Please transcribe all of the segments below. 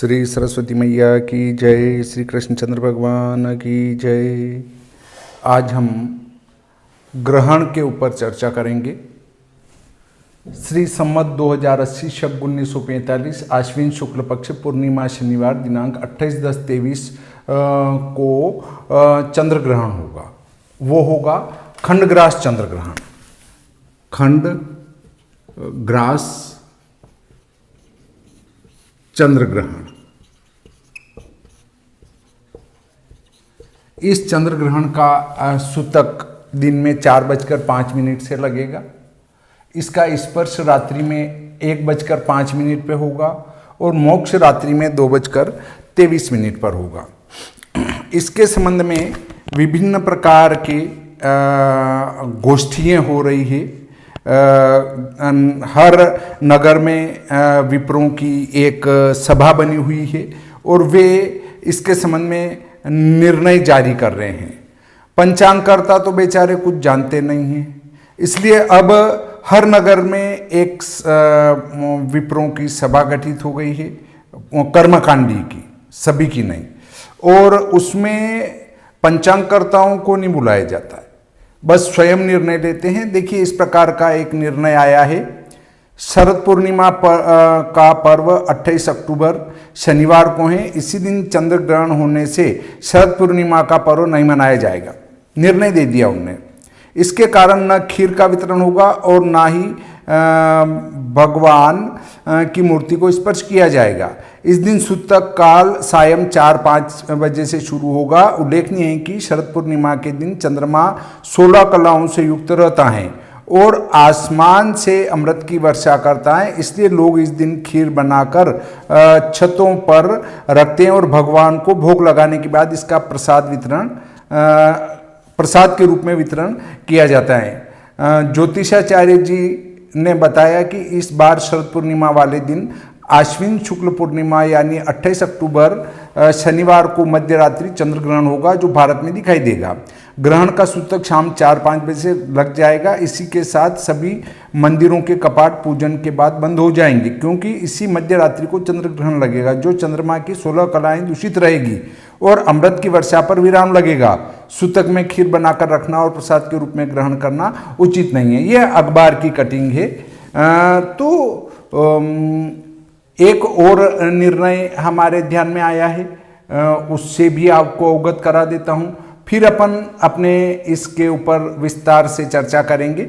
श्री सरस्वती मैया की जय, श्री कृष्णचंद्र भगवान की जय। आज हम ग्रहण के ऊपर चर्चा करेंगे। श्री संवत 2080 शक 1945 आश्विन शुक्ल पक्ष पूर्णिमा शनिवार दिनांक 28/10/23 को चंद्र ग्रहण होगा। वो होगा खंडग्रास चंद्र ग्रहण। खंडग्रास चंद्र ग्रहण। इस चंद्र ग्रहण का सूतक दिन में 4:05 से लगेगा। इसका स्पर्श रात्रि में 1:05 पे होगा और मोक्ष रात्रि में 2:23 पर होगा। इसके संबंध में विभिन्न प्रकार के गोष्ठियाँ हो रही है। हर नगर में विप्रों की एक सभा बनी हुई है और वे इसके संबंध में निर्णय जारी कर रहे हैं। पंचांगकर्ता तो बेचारे कुछ जानते नहीं हैं, इसलिए अब हर नगर में एक विप्रों की सभा गठित हो गई है, कर्मकांडी की, सभी की नहीं। और उसमें पंचांगकर्ताओं को नहीं बुलाया जाता है, बस स्वयं निर्णय लेते हैं। देखिए, इस प्रकार का एक निर्णय आया है। शरद पूर्णिमा का पर्व 28 अक्टूबर शनिवार को है। इसी दिन चंद्र ग्रहण होने से शरद पूर्णिमा का पर्व नहीं मनाया जाएगा, निर्णय दे दिया उन्होंने। इसके कारण न खीर का वितरण होगा और ना ही भगवान की मूर्ति को स्पर्श किया जाएगा। इस दिन सूतक काल सायं 4-5 बजे से शुरू होगा। उल्लेखनीय है कि शरद पूर्णिमा के दिन चंद्रमा 16 कलाओं से युक्त रहता है और आसमान से अमृत की वर्षा करता है, इसलिए लोग इस दिन खीर बनाकर छतों पर रखते हैं और भगवान को भोग लगाने के बाद इसका प्रसाद के रूप में वितरण किया जाता है। ज्योतिषाचार्य जी ने बताया कि इस बार शरद पूर्णिमा वाले दिन आश्विन शुक्ल पूर्णिमा यानी 28 अक्टूबर शनिवार को मध्य रात्रि चंद्र ग्रहण होगा, जो भारत में दिखाई देगा। ग्रहण का सूतक शाम 4-5 बजे से लग जाएगा। इसी के साथ सभी मंदिरों के कपाट पूजन के बाद बंद हो जाएंगे, क्योंकि इसी मध्य रात्रि को चंद्र ग्रहण लगेगा, जो चंद्रमा की 16 कलाएं दूषित रहेगी और अमृत की वर्षा पर विराम लगेगा। सूतक में खीर बनाकर रखना और प्रसाद के रूप में ग्रहण करना उचित नहीं है। यह अखबार की कटिंग है। एक और निर्णय हमारे ध्यान में आया है, उससे भी आपको अवगत करा देता हूँ, फिर अपन अपने इसके ऊपर विस्तार से चर्चा करेंगे।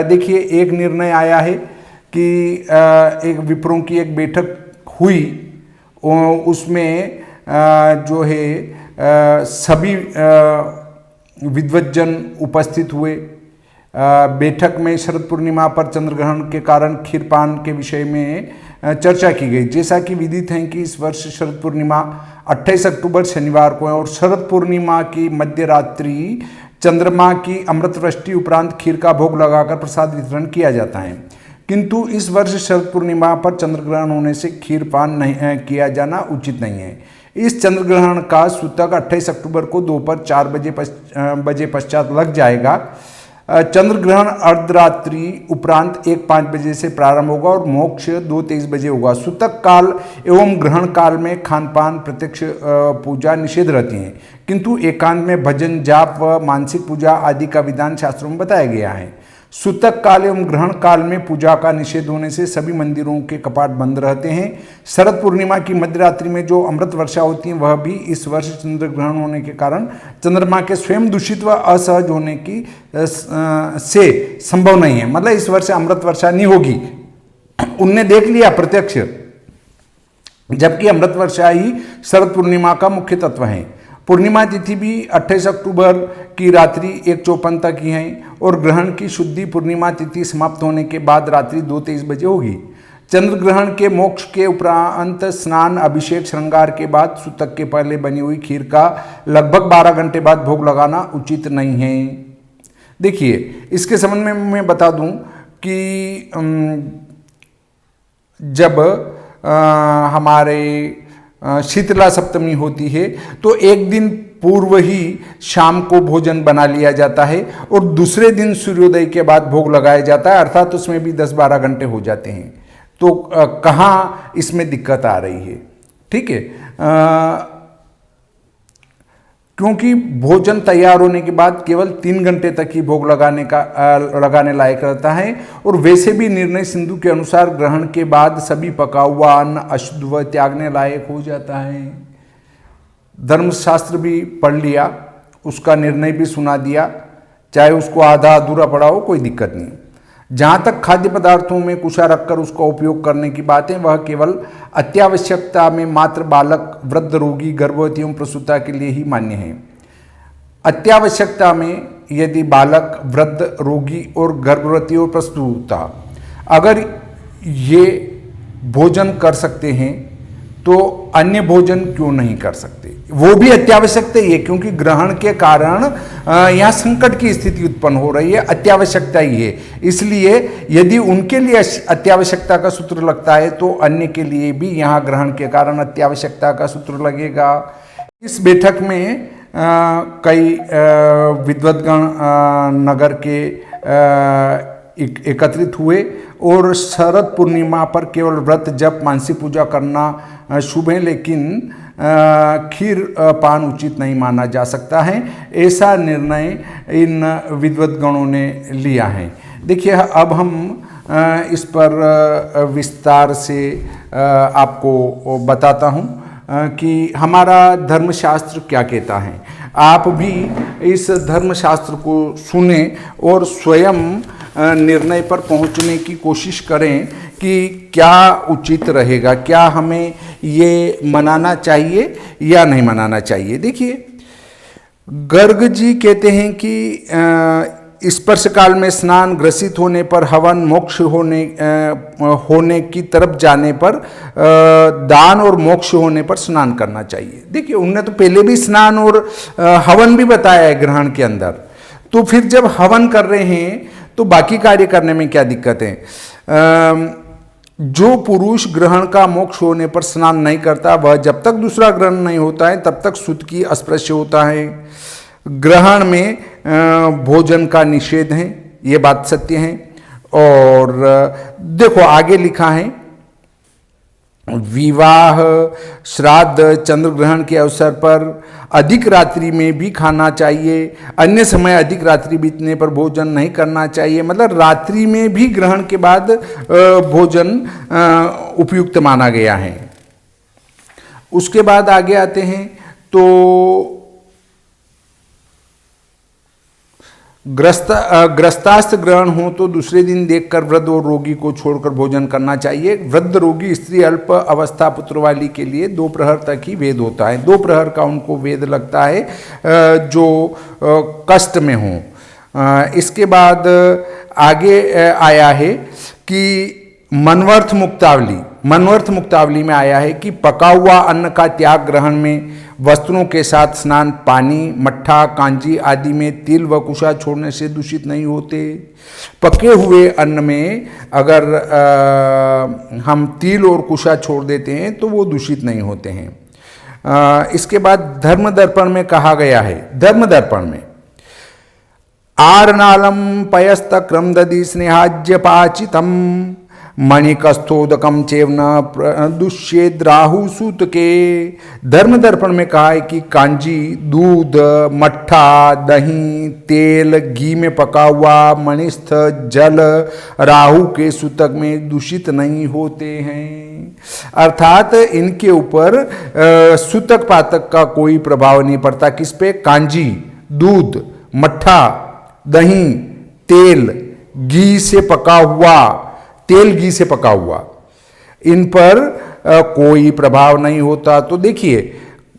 देखिए, एक निर्णय आया है कि एक विप्रों की एक बैठक हुई, उसमें जो है सभी विद्वज्जन उपस्थित हुए। बैठक में शरद पूर्णिमा पर चंद्र ग्रहण के कारण खीरपान के विषय में चर्चा की गई। जैसा कि विदित है कि इस वर्ष शरद पूर्णिमा 28 अक्टूबर शनिवार को है और शरद पूर्णिमा की मध्य रात्रि चंद्रमा की अमृत वृष्टि उपरांत खीर का भोग लगाकर प्रसाद वितरण किया जाता है। किंतु इस वर्ष शरद पूर्णिमा पर चंद्र ग्रहण होने से खीरपान नहीं किया जाना उचित नहीं है। इस चंद्र ग्रहण का सूतक 28 अक्टूबर को दोपहर 4 बजे पश्चात लग जाएगा। चंद्र ग्रहण अर्धरात्रि उपरांत 1-5 बजे से प्रारंभ होगा और मोक्ष 2-23 बजे होगा। सूतक काल एवं ग्रहण काल में खानपान, प्रत्यक्ष पूजा निषेध रहती हैं, किंतु एकांत में भजन, जाप व मानसिक पूजा आदि का विधान शास्त्रों में बताया गया है। सूतक काल एवं ग्रहण काल में पूजा का निषेध होने से सभी मंदिरों के कपाट बंद रहते हैं। शरद पूर्णिमा की मध्यरात्रि में जो अमृत वर्षा होती है, वह भी इस वर्ष चंद्र ग्रहण होने के कारण चंद्रमा के स्वयं दूषित व असहज होने की से संभव नहीं है। मतलब इस वर्ष अमृत वर्षा नहीं होगी, उनने देख लिया प्रत्यक्ष, जबकि अमृत वर्षा ही शरद पूर्णिमा का मुख्य तत्व है। पूर्णिमा तिथि भी 28 अक्टूबर की रात्रि 1:54 तक ही है और ग्रहण की शुद्धि पूर्णिमा तिथि समाप्त होने के बाद रात्रि 2:23 बजे होगी। चंद्र ग्रहण के मोक्ष के उपरांत स्नान, अभिषेक, श्रृंगार के बाद सूतक के पहले बनी हुई खीर का लगभग 12 घंटे बाद भोग लगाना उचित नहीं है। देखिए, इसके संबंध में मैं बता दूं कि जब हमारे शीतला सप्तमी होती है तो एक दिन पूर्व ही शाम को भोजन बना लिया जाता है और दूसरे दिन सूर्योदय के बाद भोग लगाया जाता है, अर्थात उसमें भी 10-12 घंटे हो जाते हैं। तो कहाँ इसमें दिक्कत आ रही है? ठीक है। क्योंकि भोजन तैयार होने के बाद केवल 3 घंटे तक ही भोग लगाने लायक रहता है। और वैसे भी निर्णय सिंधु के अनुसार ग्रहण के बाद सभी पका हुआ अन्न अशुद्ध व त्यागने लायक हो जाता है। धर्मशास्त्र भी पढ़ लिया, उसका निर्णय भी सुना दिया, चाहे उसको आधा अधूरा पड़ा हो, कोई दिक्कत नहीं। जहाँ तक खाद्य पदार्थों में कुशा रखकर उसका उपयोग करने की बात है, वह केवल अत्यावश्यकता में मात्र बालक, वृद्ध, रोगी, गर्भवती एवं प्रसूता के लिए ही मान्य है। अत्यावश्यकता में यदि बालक, वृद्ध, रोगी और गर्भवती और प्रसूता अगर ये भोजन कर सकते हैं तो अन्य भोजन क्यों नहीं कर सकते? वो भी अत्यावश्यकता ही है, क्योंकि ग्रहण के कारण यहाँ संकट की स्थिति उत्पन्न हो रही है, अत्यावश्यकता ही है। इसलिए यदि उनके लिए अत्यावश्यकता का सूत्र लगता है तो अन्य के लिए भी यहाँ ग्रहण के कारण अत्यावश्यकता का सूत्र लगेगा। इस बैठक में कई विद्वद्गण नगर के एकत्रित हुए और शरद पूर्णिमा पर केवल व्रत, जप, मानसी पूजा करना शुभ है, लेकिन खीर पान उचित नहीं माना जा सकता है। ऐसा निर्णय इन विद्वद्गणों ने लिया है। देखिए, अब हम इस पर विस्तार से आपको बताता हूँ कि हमारा धर्मशास्त्र क्या कहता है। आप भी इस धर्मशास्त्र को सुने और स्वयं निर्णय पर पहुंचने की कोशिश करें कि क्या उचित रहेगा, क्या हमें ये मनाना चाहिए या नहीं मनाना चाहिए। देखिए, गर्ग जी कहते हैं कि स्पर्श काल में स्नान, ग्रसित होने पर हवन, मोक्ष होने की तरफ जाने पर दान और मोक्ष होने पर स्नान करना चाहिए। देखिए, उनने तो पहले भी स्नान और हवन भी बताया है ग्रहण के अंदर, तो फिर जब हवन कर रहे हैं तो बाकी कार्य करने में क्या दिक्कत है। जो पुरुष ग्रहण का मोक्ष होने पर स्नान नहीं करता, वह जब तक दूसरा ग्रहण नहीं होता है तब तक सुत की अस्पृश्य होता है। ग्रहण में भोजन का निषेध है, ये बात सत्य है। और देखो आगे लिखा है, विवाह, श्राद्ध, चंद्र ग्रहण के अवसर पर अधिक रात्रि में भी खाना चाहिए, अन्य समय अधिक रात्रि बीतने पर भोजन नहीं करना चाहिए। मतलब रात्रि में भी ग्रहण के बाद भोजन उपयुक्त माना गया है। उसके बाद आगे आते हैं तो ग्रस्तास्थ ग्रहण हो तो दूसरे दिन देखकर वृद्ध और रोगी को छोड़कर भोजन करना चाहिए। वृद्ध, रोगी, स्त्री, अल्प अवस्था पुत्र वाली के लिए 2 प्रहर तक ही वेद होता है। 2 प्रहर का उनको वेद लगता है जो कष्ट में हो। इसके बाद आगे आया है कि मनवर्थ मुक्तावली में आया है कि पका हुआ अन्न का त्याग, ग्रहण में वस्त्रों के साथ स्नान, पानी, मट्ठा, कांजी आदि में तिल व कुशा छोड़ने से दूषित नहीं होते। पके हुए अन्न में अगर हम तिल और कुशा छोड़ देते हैं तो वो दूषित नहीं होते हैं। इसके बाद धर्म दर्पण में कहा गया है, धर्म दर्पण में आरनालम पयस्त क्रमदधि स्नेहाज्य पाचितम मणिकस्थोदकम चेवना दुष्येद राहु सूत के। धर्म दर्पण में कहा है कि कांजी, दूध, मट्ठा, दही, तेल, घी में पका हुआ मणिस्थ जल राहु के सूतक में दूषित नहीं होते हैं। अर्थात इनके ऊपर सूतक पातक का कोई प्रभाव नहीं पड़ता। किस पे? कांजी, दूध, मट्ठा, दही, तेल, घी से पका हुआ, तेल घी से पका हुआ, इन पर कोई प्रभाव नहीं होता। तो देखिए,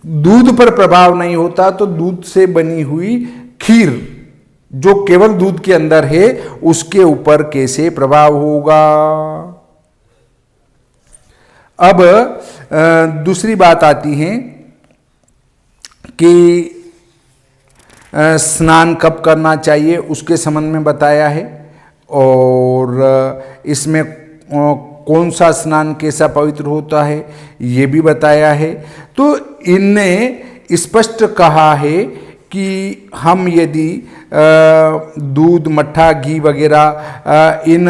दूध पर प्रभाव नहीं होता तो दूध से बनी हुई खीर जो केवल दूध के अंदर है उसके ऊपर कैसे प्रभाव होगा। अब दूसरी बात आती है कि स्नान कब करना चाहिए, उसके संबंध में बताया है। और इसमें कौन सा स्नान कैसा पवित्र होता है ये भी बताया है। तो इनने स्पष्ट कहा है कि हम यदि दूध, मट्ठा, घी वगैरह इन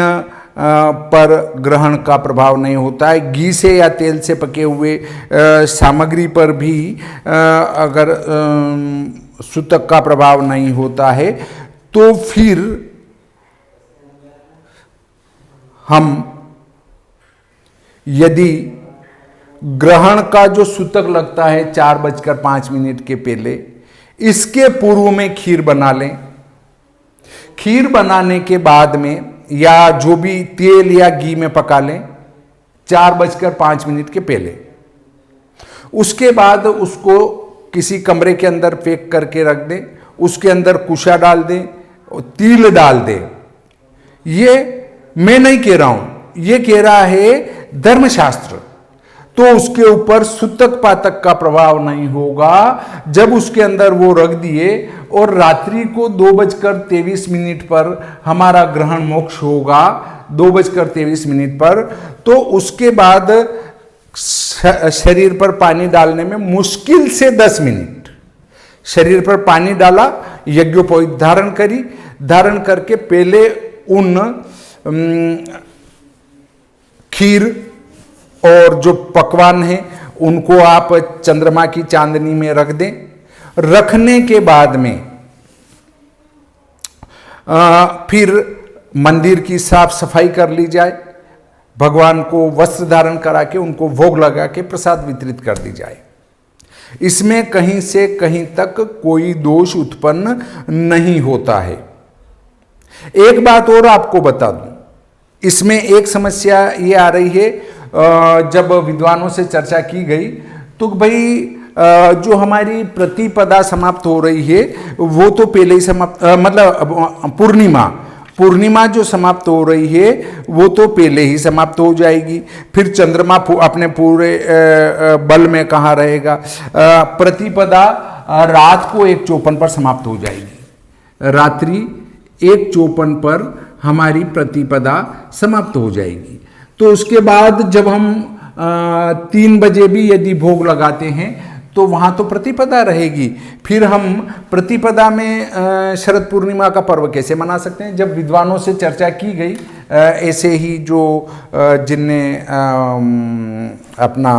पर ग्रहण का प्रभाव नहीं होता है। घी से या तेल से पके हुए सामग्री पर भी अगर सूतक का प्रभाव नहीं होता है तो फिर हम यदि ग्रहण का जो सूतक लगता है 4:05 के पहले, इसके पूर्व में खीर बना लें। खीर बनाने के बाद में या जो भी तेल या घी में पका लें 4:05 के पहले। उसके बाद उसको किसी कमरे के अंदर पैक करके रख दें, उसके अंदर कुशा डाल दें, तिल डाल दें। ये मैं नहीं कह रहा हूं, ये कह रहा है धर्मशास्त्र। तो उसके ऊपर सूतक पातक का प्रभाव नहीं होगा जब उसके अंदर वो रख दिए और रात्रि को 2:23 पर हमारा ग्रहण मोक्ष होगा, 2:23 पर। तो उसके बाद शरीर पर पानी डालने में मुश्किल से 10 मिनट शरीर पर पानी डाला, यज्ञोपवीत धारण करी, धारण करके पहले उन खीर और जो पकवान है उनको आप चंद्रमा की चांदनी में रख दें। रखने के बाद में फिर मंदिर की साफ सफाई कर ली जाए, भगवान को वस्त्र धारण करा के उनको भोग लगा के प्रसाद वितरित कर दी जाए। इसमें कहीं से कहीं तक कोई दोष उत्पन्न नहीं होता है। एक बात और आपको बता दूं, इसमें एक समस्या ये आ रही है, जब विद्वानों से चर्चा की गई तो भाई जो हमारी प्रतिपदा समाप्त हो रही है वो तो पहले ही समाप्त, मतलब पूर्णिमा जो समाप्त हो रही है वो तो पहले ही समाप्त हो जाएगी। फिर चंद्रमा अपने पूरे बल में कहाँ रहेगा। प्रतिपदा रात को 1:54 पर समाप्त हो जाएगी, रात्रि 1:54 पर हमारी प्रतिपदा समाप्त हो जाएगी। तो उसके बाद जब हम 3 बजे भी यदि भोग लगाते हैं तो वहाँ तो प्रतिपदा रहेगी। फिर हम प्रतिपदा में शरद पूर्णिमा का पर्व कैसे मना सकते हैं? जब विद्वानों से चर्चा की गई, ऐसे ही जो जिनने अपना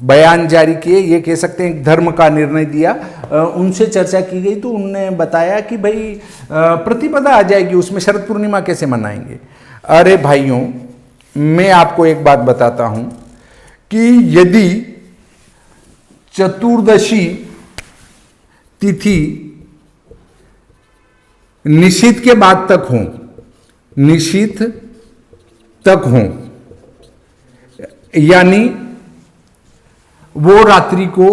बयान जारी किए, ये कह सकते हैं धर्म का निर्णय दिया, उनसे चर्चा की गई तो उनने बताया कि भाई प्रतिपदा आ जाएगी, उसमें शरद पूर्णिमा कैसे मनाएंगे। अरे भाइयों, मैं आपको एक बात बताता हूं कि यदि चतुर्दशी तिथि निशीथ के बाद तक हो, निशीथ तक हो, यानी वो रात्रि को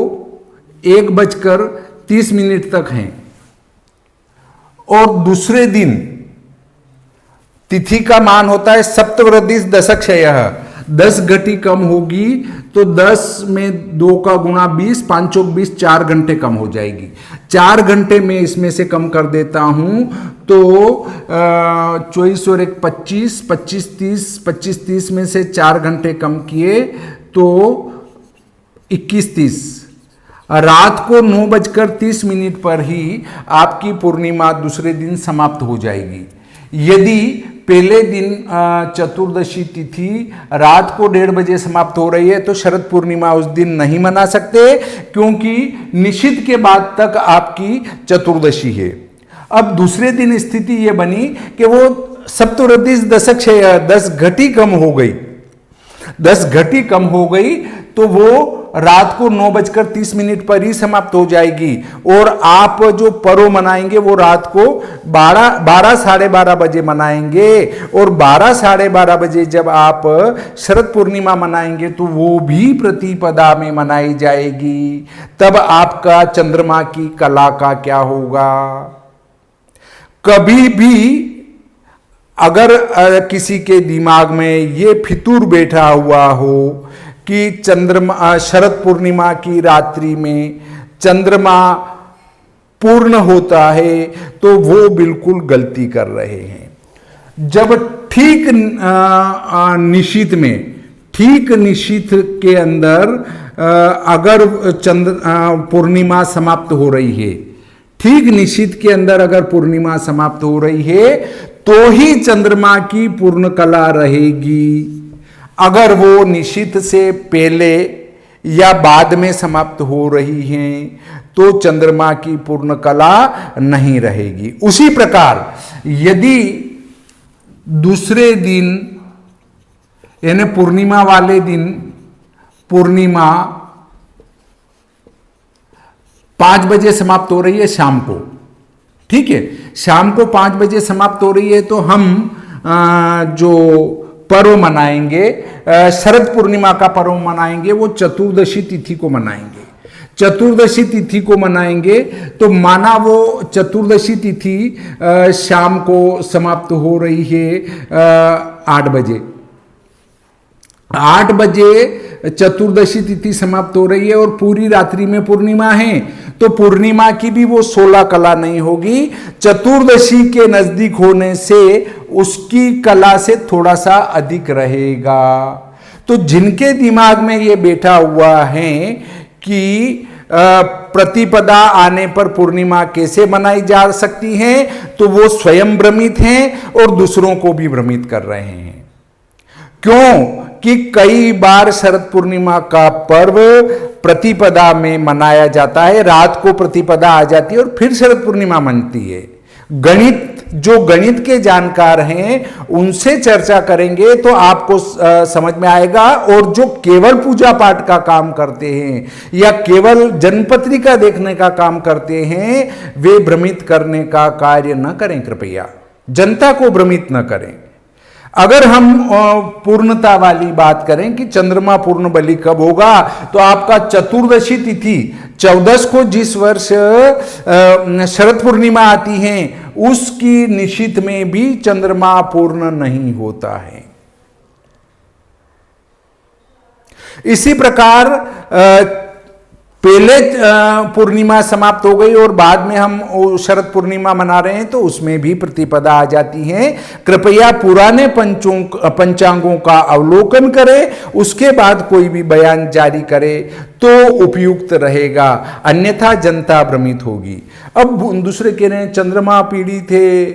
1:30 तक हैं, और दूसरे दिन तिथि का मान होता है सप्तवृद्धि दशक्षयः, 10 घटी कम होगी तो 10 में 2 का गुणा 20, 5 × 20, 4 घंटे कम हो जाएगी। 4 घंटे में इसमें से कम कर देता हूं तो 24 और 1 25, 25 में से 4 घंटे कम किए तो 21-30। रात को 9:30 पर ही आपकी पूर्णिमा दूसरे दिन समाप्त हो जाएगी। यदि पहले दिन चतुर्दशी तिथि रात को 1:30 बजे समाप्त हो रही है तो शरद पूर्णिमा उस दिन नहीं मना सकते, क्योंकि निशीथ के बाद तक आपकी चतुर्दशी है। अब दूसरे दिन स्थिति यह बनी कि वो सप्तवृद्धि दशक्षय 10 घटी कम हो गई, 10 घटी कम हो गई तो वो रात को 9:30 पर ही समाप्त हो जाएगी, और आप जो पर्व मनाएंगे वो रात को 12 साढ़े 12 बजे मनाएंगे, और 12 साढ़े 12 बजे जब आप शरद पूर्णिमा मनाएंगे तो वो भी प्रतिपदा में मनाई जाएगी। तब आपका चंद्रमा की कला का क्या होगा? कभी भी अगर किसी के दिमाग में ये फितूर बैठा हुआ हो कि चंद्रमा शरद पूर्णिमा की रात्रि में चंद्रमा पूर्ण होता है, तो वो बिल्कुल गलती कर रहे हैं। जब ठीक निशीथ के अंदर अगर पूर्णिमा समाप्त हो रही है, ठीक निशित के अंदर अगर पूर्णिमा समाप्त हो रही है तो ही चंद्रमा की पूर्ण कला रहेगी। अगर वो निशित से पहले या बाद में समाप्त हो रही हैं तो चंद्रमा की पूर्ण कला नहीं रहेगी। उसी प्रकार यदि दूसरे दिन यानी पूर्णिमा वाले दिन पूर्णिमा 5 बजे समाप्त हो रही है शाम को, ठीक है, शाम को 5 बजे समाप्त हो रही है तो हम जो पर्व मनाएंगे, शरद पूर्णिमा का पर्व मनाएंगे, वो चतुर्दशी तिथि को मनाएंगे। चतुर्दशी तिथि को मनाएंगे तो माना वो चतुर्दशी तिथि शाम को समाप्त हो रही है 8 बजे। 8 बजे चतुर्दशी तिथि समाप्त हो रही है और पूरी रात्रि में पूर्णिमा है, तो पूर्णिमा की भी वो 16 कला नहीं होगी। चतुर्दशी के नजदीक होने से उसकी कला से थोड़ा सा अधिक रहेगा। तो जिनके दिमाग में ये बैठा हुआ है कि प्रतिपदा आने पर पूर्णिमा कैसे मनाई जा सकती है, तो वो स्वयं भ्रमित हैं और दूसरों को भी भ्रमित कर रहे हैं। क्यों कि कई बार शरद पूर्णिमा का पर्व प्रतिपदा में मनाया जाता है, रात को प्रतिपदा आ जाती है और फिर शरद पूर्णिमा मनती है। गणित के जानकार हैं उनसे चर्चा करेंगे तो आपको समझ में आएगा। और जो केवल पूजा पाठ का काम करते हैं या केवल जनपत्रिका देखने का काम करते हैं, वे भ्रमित करने का कार्य न करें, कृपया जनता को भ्रमित न करें। अगर हम पूर्णता वाली बात करें कि चंद्रमा पूर्ण बलि कब होगा, तो आपका चतुर्दशी तिथि 14 को जिस वर्ष शरद पूर्णिमा आती है उसकी निशित में भी चंद्रमा पूर्ण नहीं होता है। इसी प्रकार पहले पूर्णिमा समाप्त हो गई और बाद में हम शरद पूर्णिमा मना रहे हैं तो उसमें भी प्रतिपदा आ जाती है। कृपया पुराने पंचांगों का अवलोकन करें, उसके बाद कोई भी बयान जारी करे तो उपयुक्त रहेगा, अन्यथा जनता भ्रमित होगी। अब दूसरे कह रहे हैं चंद्रमा पीड़ित है,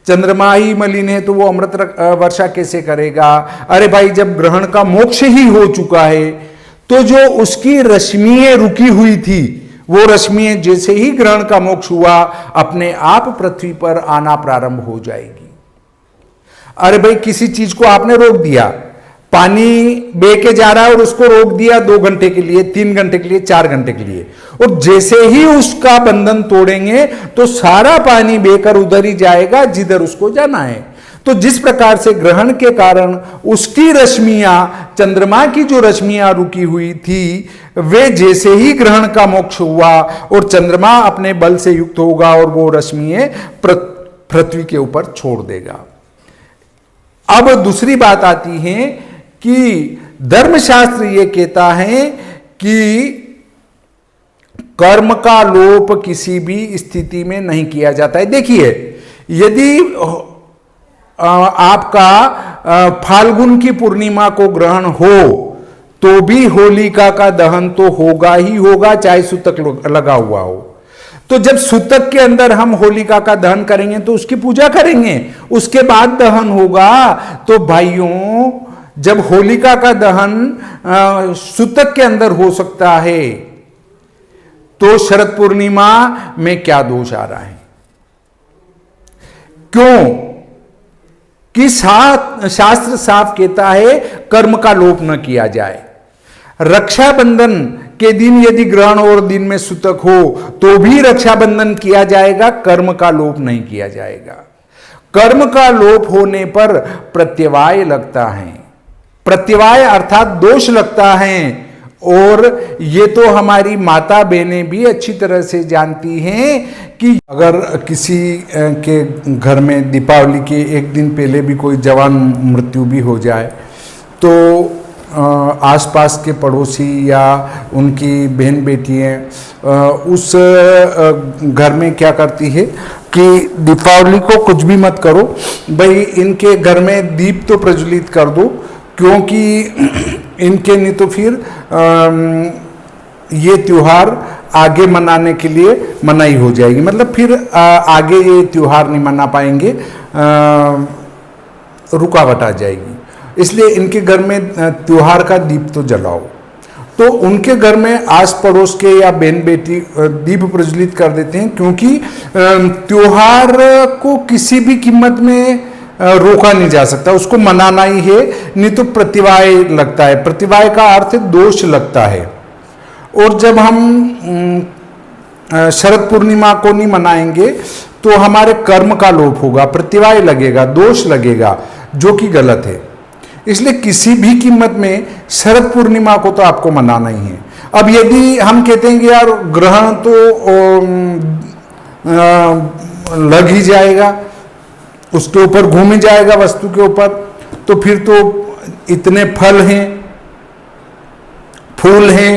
चंद्रमा ही मलिन है तो वो अमृत वर्षा कैसे करेगा। अरे भाई, जब ग्रहण का मोक्ष ही हो चुका है तो जो उसकी रश्मियां रुकी हुई थी, वो रश्मियां जैसे ही ग्रहण का मोक्ष हुआ अपने आप पृथ्वी पर आना प्रारंभ हो जाएगी। अरे भाई, किसी चीज को आपने रोक दिया, पानी बह के जा रहा है और उसको रोक दिया 2 घंटे के लिए, 3 घंटे के लिए, 4 घंटे के लिए, और जैसे ही उसका बंधन तोड़ेंगे तो सारा पानी बहकर उधर ही जाएगा जिधर उसको जाना है। तो जिस प्रकार से ग्रहण के कारण उसकी रश्मियां, चंद्रमा की जो रश्मियां रुकी हुई थी, वे जैसे ही ग्रहण का मोक्ष हुआ और चंद्रमा अपने बल से युक्त होगा और वो रश्मियां पृथ्वी के ऊपर छोड़ देगा। अब दूसरी बात आती है कि धर्मशास्त्र ये कहता है कि कर्म का लोप किसी भी स्थिति में नहीं किया जाता है। देखिए, यदि आपका फाल्गुन की पूर्णिमा को ग्रहण हो तो भी होलिका का दहन तो होगा ही होगा, चाहे सूतक लगा हुआ हो। तो जब सूतक के अंदर हम होलिका का दहन करेंगे तो उसकी पूजा करेंगे, उसके बाद दहन होगा। तो भाइयों, जब होलिका का दहन सूतक के अंदर हो सकता है तो शरद पूर्णिमा में क्या दोष आ रहा है? क्यों कि शास्त्र साफ कहता है कर्म का लोप न किया जाए। रक्षाबंधन के दिन यदि ग्रहण और दिन में सूतक हो तो भी रक्षाबंधन किया जाएगा, कर्म का लोप नहीं किया जाएगा। कर्म का लोप होने पर प्रत्यवाय लगता है, प्रत्यवाय अर्थात दोष लगता है। और ये तो हमारी माता बहनें भी अच्छी तरह से जानती हैं कि अगर किसी के घर में दीपावली के एक दिन पहले भी कोई जवान मृत्यु भी हो जाए तो आसपास के पड़ोसी या उनकी बहन बेटियां उस घर में क्या करती है कि दीपावली को कुछ भी मत करो भाई, इनके घर में दीप तो प्रज्वलित कर दो, क्योंकि इनके नहीं तो फिर ये त्योहार आगे मनाने के लिए मनाही हो जाएगी, मतलब फिर आगे ये त्योहार नहीं मना पाएंगे, रुकावट आ जाएगी। इसलिए इनके घर में त्योहार का दीप तो जलाओ। तो उनके घर में आस पड़ोस के या बहन बेटी दीप प्रज्वलित कर देते हैं, क्योंकि त्योहार को किसी भी कीमत में रोका नहीं जा सकता, उसको मनाना ही है, नहीं तो प्रतिवाय लगता है। प्रतिवाय का अर्थ है दोष लगता है। और जब हम शरद पूर्णिमा को नहीं मनाएंगे तो हमारे कर्म का लोप होगा, प्रतिवाय लगेगा, दोष लगेगा, जो कि गलत है। इसलिए किसी भी कीमत में शरद पूर्णिमा को तो आपको मनाना ही है। अब यदि हम कहते हैं कि यार ग्रहण तो लग ही जाएगा, उसके ऊपर घूम ही जाएगा वस्तु के ऊपर, तो फिर तो इतने फल हैं, फूल हैं,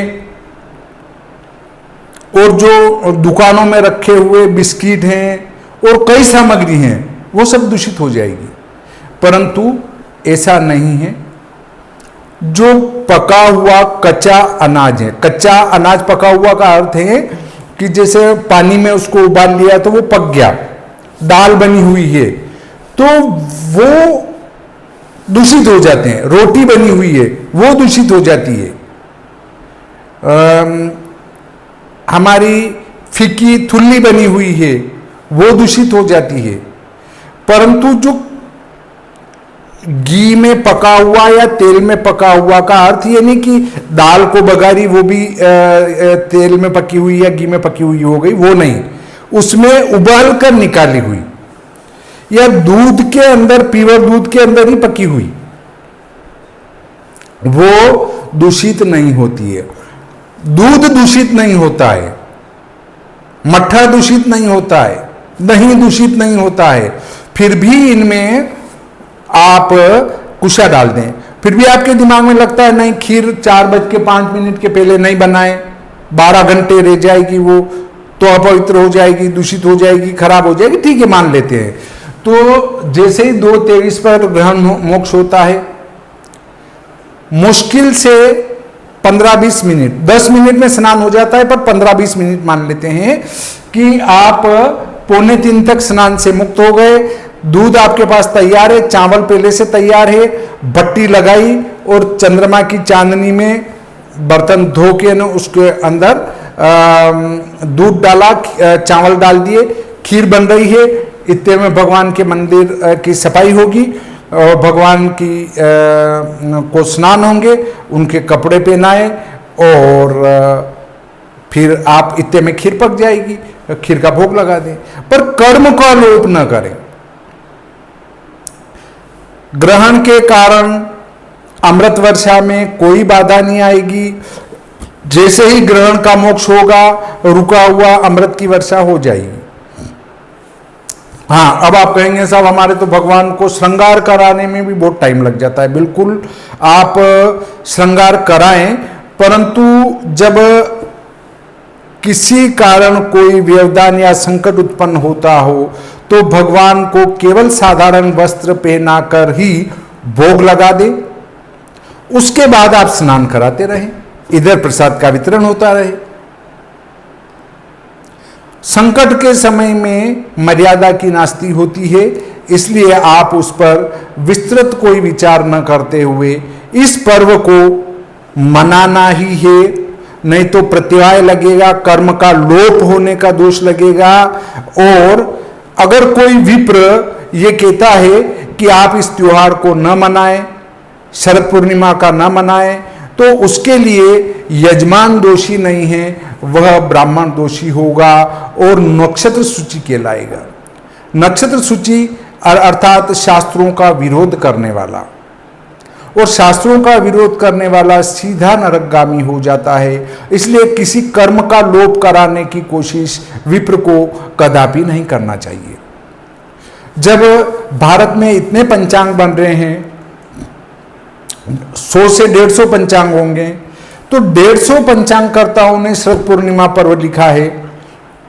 और जो दुकानों में रखे हुए बिस्किट हैं और कई सामग्री हैं, वो सब दूषित हो जाएगी। परंतु ऐसा नहीं है। जो पका हुआ कच्चा अनाज है, कच्चा अनाज पका हुआ का अर्थ है कि जैसे पानी में उसको उबाल लिया तो वो पक गया, दाल बनी हुई है तो वो दूषित हो जाते हैं। रोटी बनी हुई है वो दूषित हो जाती है। हमारी फीकी थुल्ली बनी हुई है वो दूषित हो जाती है। परंतु जो घी में पका हुआ या तेल में पका हुआ का अर्थ ये नहीं कि दाल को बघारी वो भी तेल में पकी हुई या घी में पकी हुई हो गई, वो नहीं, उसमें उबाल कर निकाली हुई या दूध के अंदर, प्योर दूध के अंदर ही पकी हुई, वो दूषित नहीं होती है। दूध दूषित नहीं होता है, मट्ठा दूषित नहीं होता है, दही दूषित नहीं होता है, फिर भी इनमें आप कुशा डाल दें, फिर भी आपके दिमाग में लगता है नहीं, खीर 4:05 के पहले नहीं बनाए, 12 घंटे रह जाएगी, वो तो अपवित्र हो जाएगी, दूषित हो जाएगी, खराब हो जाएगी, ठीक है मान लेते हैं। तो जैसे ही 2:23 पर ग्रहण मोक्ष होता है, मुश्किल से 15-20 मिनट, 10 मिनट में स्नान हो जाता है, पर 15-20 मिनट मान लेते हैं कि आप 2:45 तक स्नान से मुक्त हो गए। दूध आपके पास तैयार है, चावल पहले से तैयार है, भट्टी लगाई और चंद्रमा की चांदनी में बर्तन धो के न उसके अंदर दूध डाला, चावल डाल दिए, खीर बन रही है। इतने में भगवान के मंदिर की सफाई होगी और भगवान की को स्नान होंगे, उनके कपड़े पहनाए और फिर आप इतने में खीर पक जाएगी, खीर का भोग लगा दें। पर कर्म का लोप न करें। ग्रहण के कारण अमृत वर्षा में कोई बाधा नहीं आएगी। जैसे ही ग्रहण का मोक्ष होगा, रुका हुआ अमृत की वर्षा हो जाएगी। हाँ, अब आप कहेंगे साहब हमारे तो भगवान को श्रृंगार कराने में भी बहुत टाइम लग जाता है। बिल्कुल आप श्रृंगार कराएं, परंतु जब किसी कारण कोई व्यवधान या संकट उत्पन्न होता हो तो भगवान को केवल साधारण वस्त्र पहनाकर ही भोग लगा दे, उसके बाद आप स्नान कराते रहें, इधर प्रसाद का वितरण होता रहे। संकट के समय में मर्यादा की नास्ति होती है, इसलिए आप उस पर विस्तृत कोई विचार न करते हुए इस पर्व को मनाना ही है, नहीं तो प्रतिवाय लगेगा, कर्म का लोप होने का दोष लगेगा। और अगर कोई विप्र ये कहता है कि आप इस त्योहार को न मनाएं, शरद पूर्णिमा का न मनाएं, तो उसके लिए यजमान दोषी नहीं है, वह ब्राह्मण दोषी होगा और नक्षत्र सूची कहलाएगा। नक्षत्र सूची अर्थात शास्त्रों का विरोध करने वाला, और शास्त्रों का विरोध करने वाला सीधा नरकगामी हो जाता है। इसलिए किसी कर्म का लोप कराने की कोशिश विप्र को कदापि नहीं करना चाहिए। जब भारत में इतने पंचांग बन रहे हैं, 100 से 150 पंचांग होंगे, तो 150 पंचांगकर्ताओं ने शरद पूर्णिमा पर्व लिखा है,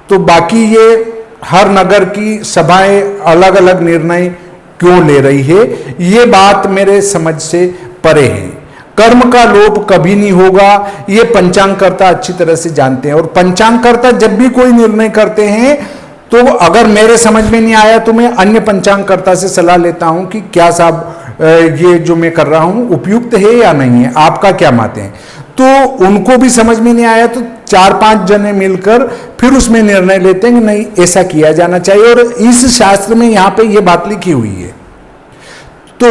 तो बाकी ये हर नगर की सभाएं अलग अलग निर्णय क्यों ले रही है, ये बात मेरे समझ से परे है। कर्म का लोप कभी नहीं होगा, ये पंचांगकर्ता अच्छी तरह से जानते हैं। और पंचांगकर्ता जब भी कोई निर्णय करते हैं तो अगर मेरे समझ में नहीं आया तो मैं अन्य पंचांगकर्ता से सलाह लेता हूं कि क्या साहब ये जो मैं कर रहा हूं उपयुक्त है या नहीं है, आपका क्या मत है। तो उनको भी समझ में नहीं आया तो 4-5 जने मिलकर फिर उसमें निर्णय लेते हैं कि नहीं ऐसा किया जाना चाहिए। और इस शास्त्र में यहां पे ये बात लिखी हुई है। तो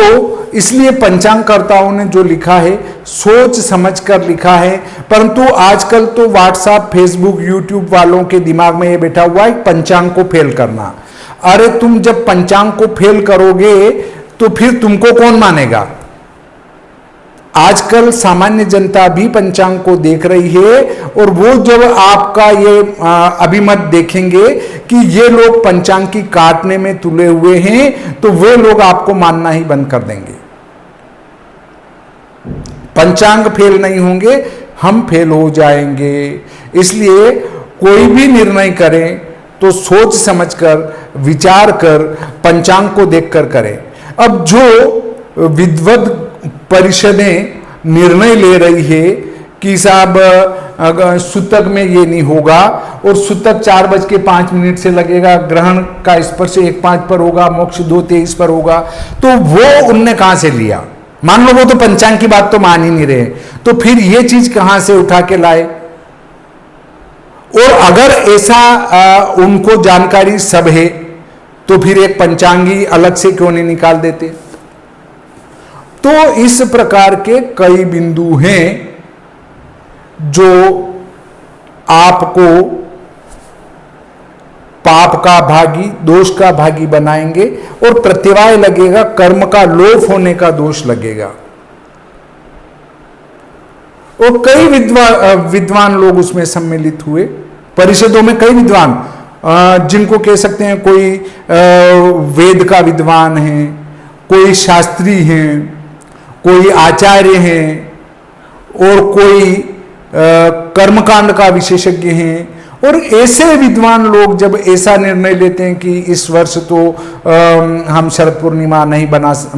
इसलिए पंचांगकर्ताओं ने जो लिखा है सोच समझकर लिखा है। परंतु आजकल तो व्हाट्सएप, फेसबुक, यूट्यूब वालों के दिमाग में ये बैठा हुआ है पंचांग को फेल करना। अरे तुम जब पंचांग को फेल करोगे तो फिर तुमको कौन मानेगा। आजकल सामान्य जनता भी पंचांग को देख रही है और वो जब आपका ये अभिमत देखेंगे कि ये लोग पंचांग की काटने में तुले हुए हैं तो वे लोग आपको मानना ही बंद कर देंगे। पंचांग फेल नहीं होंगे, हम फेल हो जाएंगे। इसलिए कोई भी निर्णय करें तो सोच समझकर, विचार कर, पंचांग को देखकर करें। अब जो विद्वत परिषदें निर्णय ले रही है कि साहब सूतक में ये नहीं होगा और सूतक 4:05 से लगेगा, ग्रहण का स्पर्श 1:05 पर होगा, मोक्ष 2:23 पर होगा, तो वो उनने कहां से लिया। मान लो वो तो पंचांग की बात तो मान ही नहीं रहे, तो फिर ये चीज कहां से उठा के लाए। और अगर ऐसा उनको जानकारी सब है तो फिर एक पंचांगी अलग से क्यों नहीं निकाल देते। तो इस प्रकार के कई बिंदु हैं जो आपको पाप का भागी, दोष का भागी बनाएंगे और प्रत्यवाय लगेगा, कर्म का लोप होने का दोष लगेगा। और कई विद्वान लोग उसमें सम्मिलित हुए, परिषदों में कई विद्वान, जिनको कह सकते हैं कोई वेद का विद्वान है, कोई शास्त्री हैं, कोई आचार्य हैं और कोई कर्मकांड का विशेषज्ञ हैं। और ऐसे विद्वान लोग जब ऐसा निर्णय लेते हैं कि इस वर्ष तो हम शरद पूर्णिमा नहीं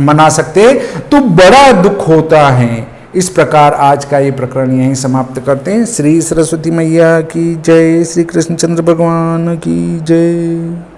मना सकते तो बड़ा दुख होता है। इस प्रकार आज का ये प्रकरण यहीं समाप्त करते हैं। श्री सरस्वती मैया की जय, श्री कृष्णचंद्र भगवान की जय।